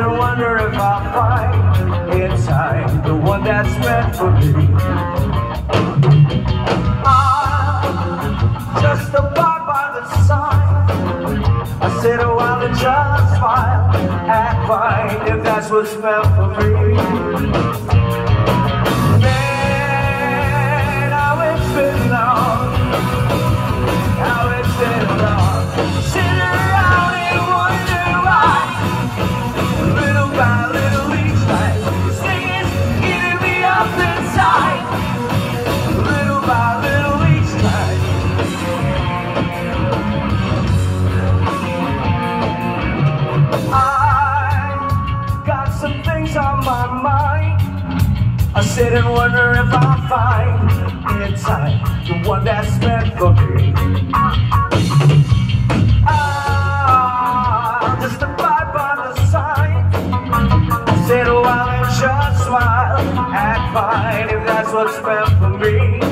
and wonder if I'll find in time the one that's meant for me. I just abide by the sign. I sit a while and just smile, act fine if that's what's meant for me. Man, how it's been long, how it's been long, sitting around and wonder why, little by little each night, this thing is eating me up inside, little by little each night. I got some things on my mind. I sit and wonder if I'll find in time the one that's meant for me. I'll just abide by the sign. Sit a while and just smile, act fine if that's what's meant for me.